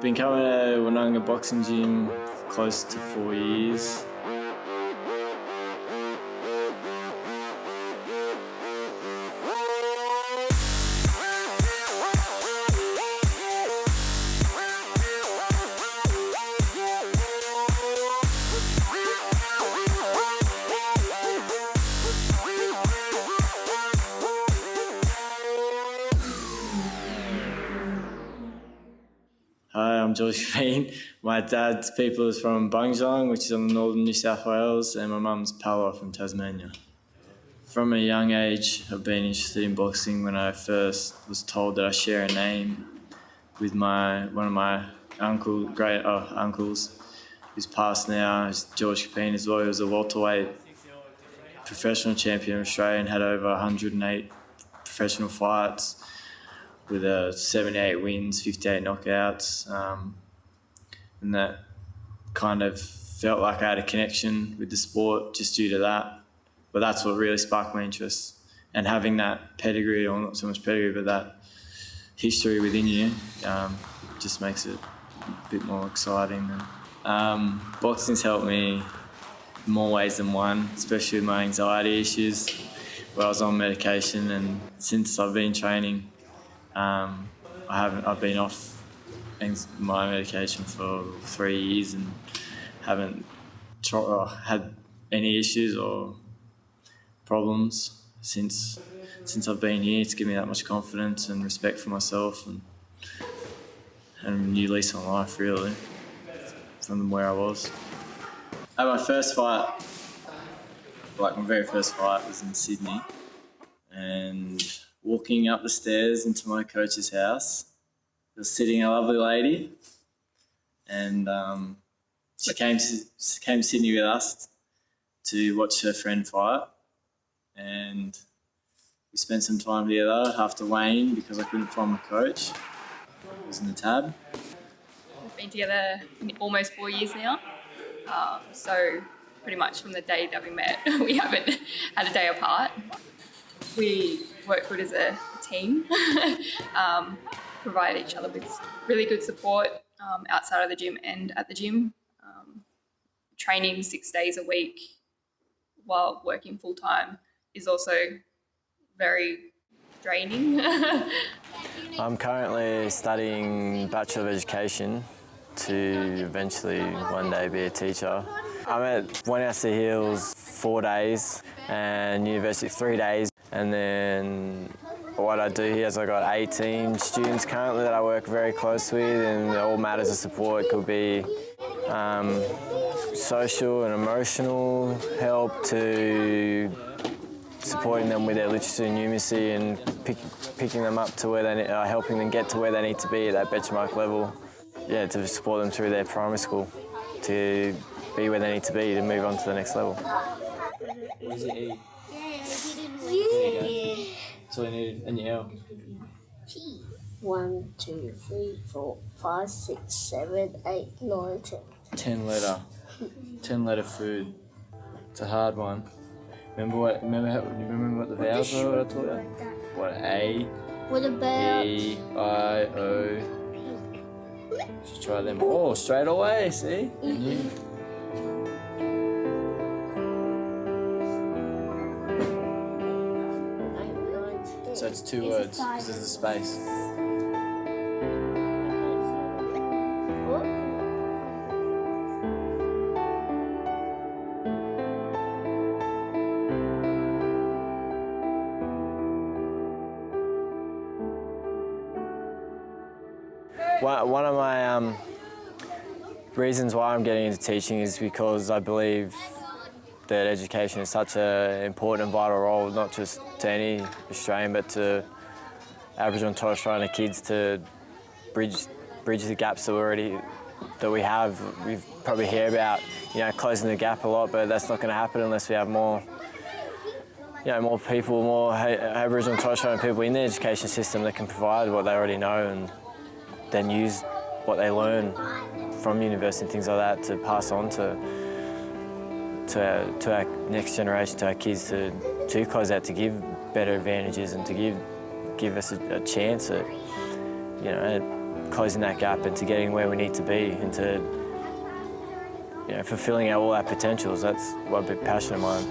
Been coming to Winnunga boxing gym for close to 4 years. Hi, I'm Jorge Kapeen. My dad's people is from Bungjong, which is in northern New South Wales, and my mum's Pala from Tasmania. From a young age, I've been interested in boxing. When I first was told that I share a name with one of my uncles, who's passed now, is Jorge Kapeen as well. He was a welterweight professional champion of Australia and had over 108 professional fights, with 78 wins, 58 knockouts, and that kind of felt like I had a connection with the sport just due to that. But that's what really sparked my interest. And having that pedigree, or not so much pedigree, but that history within you, just makes it a bit more exciting. Boxing's helped me in more ways than one, especially with my anxiety issues, where I was on medication, and since I've been training, I've been off my medication for 3 years and haven't had any issues or problems since I've been here. It's given me that much confidence and respect for myself and a new lease on life, really, from where I was. My first fight, my very first fight, was in Sydney, and walking up the stairs into my coach's house, there was sitting a lovely lady, and she came to Sydney with us to watch her friend fight, and we spent some time together after weighing because I couldn't find my coach. It was in the tab. We've been together almost 4 years now, so pretty much from the day that we met, we haven't had a day apart. We work good as a team, provide each other with really good support outside of the gym and at the gym. Training 6 days a week while working full time is also very draining. I'm currently studying Bachelor of Education to eventually one day be a teacher. I'm at Wanniassa Hills 4 days and University 3 days. And then what I do here is I've got 18 students currently that I work very close with, and all matters of support. It could be social and emotional help to supporting them with their literacy and numeracy, and picking them up to where they need, helping them get to where they need to be at that benchmark level. Yeah, to support them through their primary school to be where they need to be to move on to the next level. What does it eat? That's all you need, and your L. 1, 2, 3, 4, 5, 6, 7, 8, 9, 10. 10 letter food. It's a hard one. Remember what the vowels were? What I taught you? What? A. What about E, I, O. Just try them. Oh, straight away. See? And you. So it's 2 words because there's a space. One of my reasons why I'm getting into teaching is because I believe that education is such an important and vital role, not just to any Australian, but to Aboriginal and Torres Strait Islander kids, to bridge the gaps that we have. We probably hear about, closing the gap a lot, but that's not going to happen unless we have more people, more Aboriginal and Torres Strait Islander people in the education system that can provide what they already know, and then use what they learn from university and things like that to pass on to our next generation, to our kids, to close out, to give better advantages and to give us a chance at closing that gap and to getting where we need to be and to fulfilling all our potentials. That's what a big passion of mine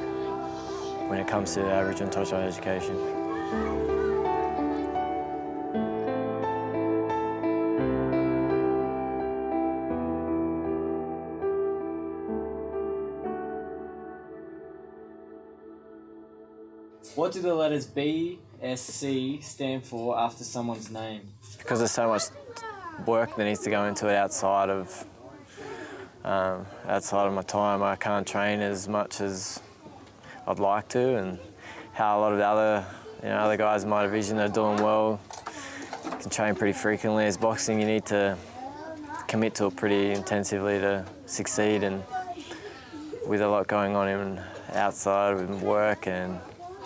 when it comes to Aboriginal and Torres Strait education. What do the letters B, S, C stand for after someone's name? Because there's so much work that needs to go into it outside of my time. I can't train as much as I'd like to, and how a lot of the other guys in my division are doing well, can train pretty frequently. As boxing, you need to commit to it pretty intensively to succeed, and with a lot going on in outside with work and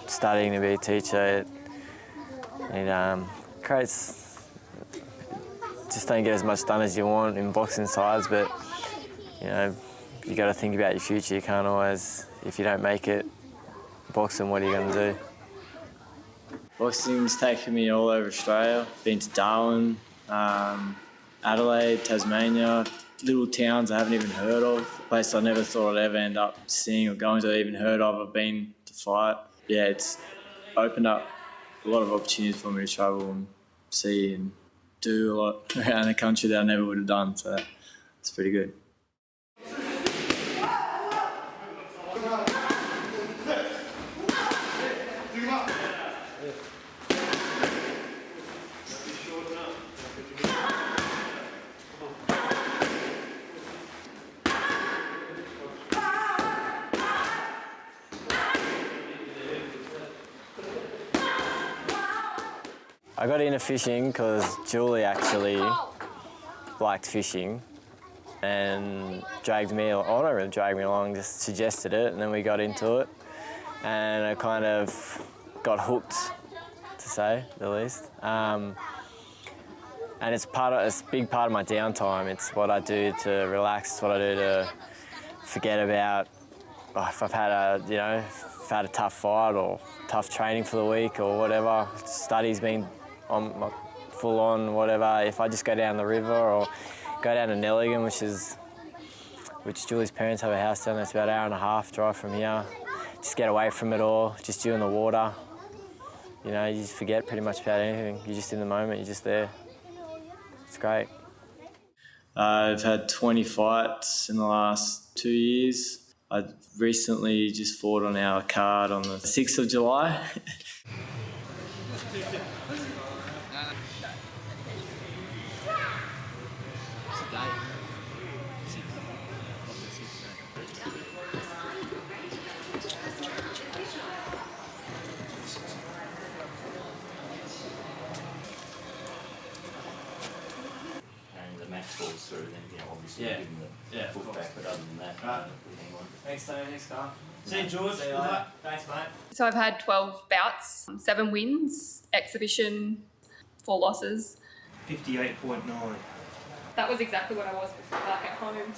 studying to be a teacher, it creates, just don't get as much done as you want in boxing sides, but you got to think about your future. You can't always, if you don't make it boxing, what are you going to do? Boxing's taken me all over Australia. Been to Darwin, Adelaide, Tasmania, little towns I haven't even heard of, places I never thought I'd ever end up seeing or going to, even heard of. I've been to fight. Yeah, it's opened up a lot of opportunities for me to travel and see and do a lot around the country that I never would have done, so it's pretty good. I got into fishing because Julie actually liked fishing and dragged me along, not really dragged me along, just suggested it, and then we got into it, and I kind of got hooked, to say the least. And it's a big part of my downtime. It's what I do to relax. It's what I do to forget about if I've had a tough fight or tough training for the week or whatever. Study's been on full on, whatever. If I just go down the river or go down to Nelligan, which Julie's parents have a house down there, it's about an hour and a half drive from here. Just get away from it all, just you in the water. You just forget pretty much about anything. You're just in the moment, you're just there. It's great. I've had 20 fights in the last 2 years. I recently just fought on our card on the 6th of July. Falls through, then obviously Yeah. give them the foot back, but other than that, Right. we hang on. Thanks, Tony. Thanks, Carl. See you, George. Good luck. Thanks, mate. So I've had 12 bouts, 7 wins, exhibition, 4 losses. 58.9. That was exactly what I was before, back at home.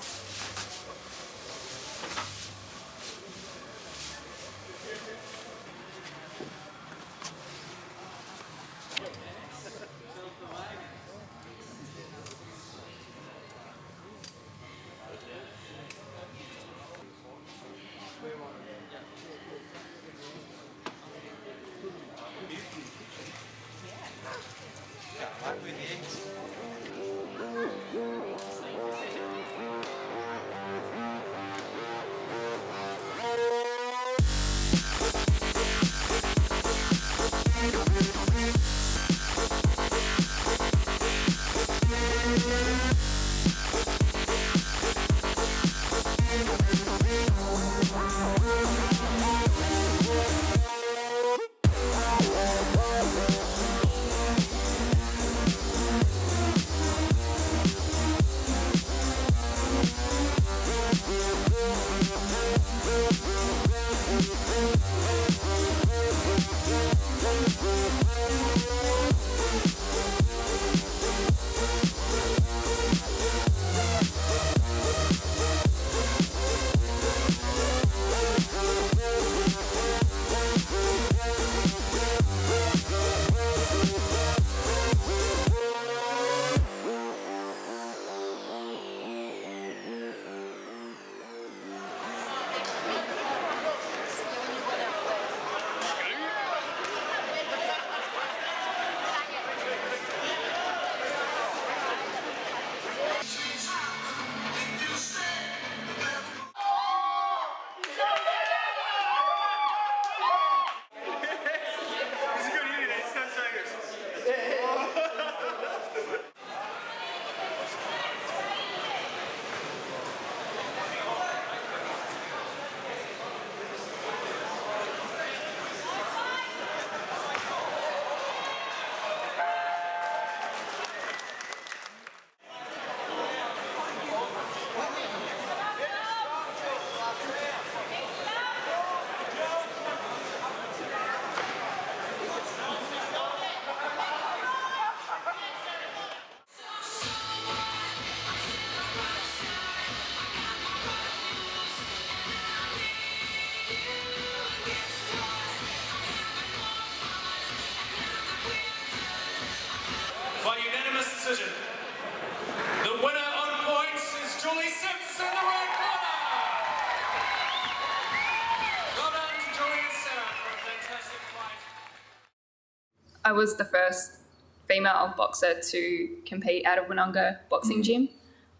I was the first female boxer to compete out of Winnunga boxing gym,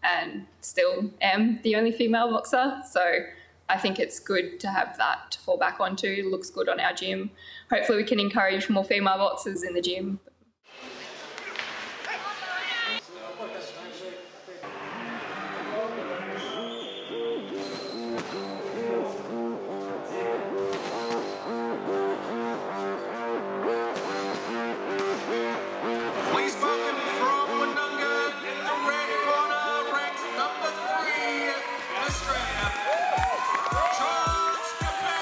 and still am the only female boxer. So I think it's good to have that to fall back onto. It looks good on our gym. Hopefully we can encourage more female boxers in the gym. Please welcome from Winnunga in the red corner, ranked number 3 in Australia, Jorge Kapeen.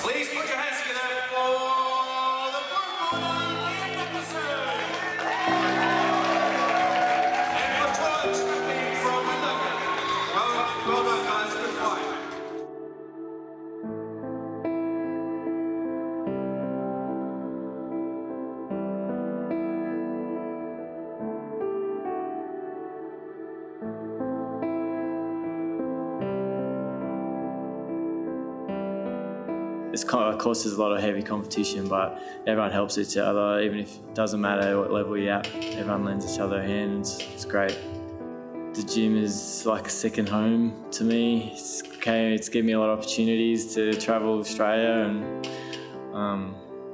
Please put your hands together for the blue corner, the officer. And for Jorge Kapeen from Winnunga. Well done, guys. Good fight. Of course, there's a lot of heavy competition, but everyone helps each other. Even if it doesn't matter what level you're at, everyone lends each other a hand. It's great. The gym is like a second home to me. It's given me a lot of opportunities to travel Australia and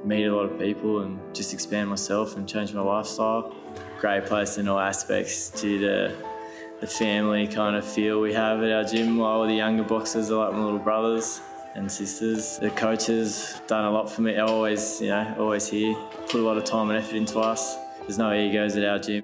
meet a lot of people and just expand myself and change my lifestyle. Great place in all aspects due to the family kind of feel we have at our gym. All the younger boxers are like my little brothers and sisters. The coaches done a lot for me. Always here, put a lot of time and effort into us. There's no egos at our gym.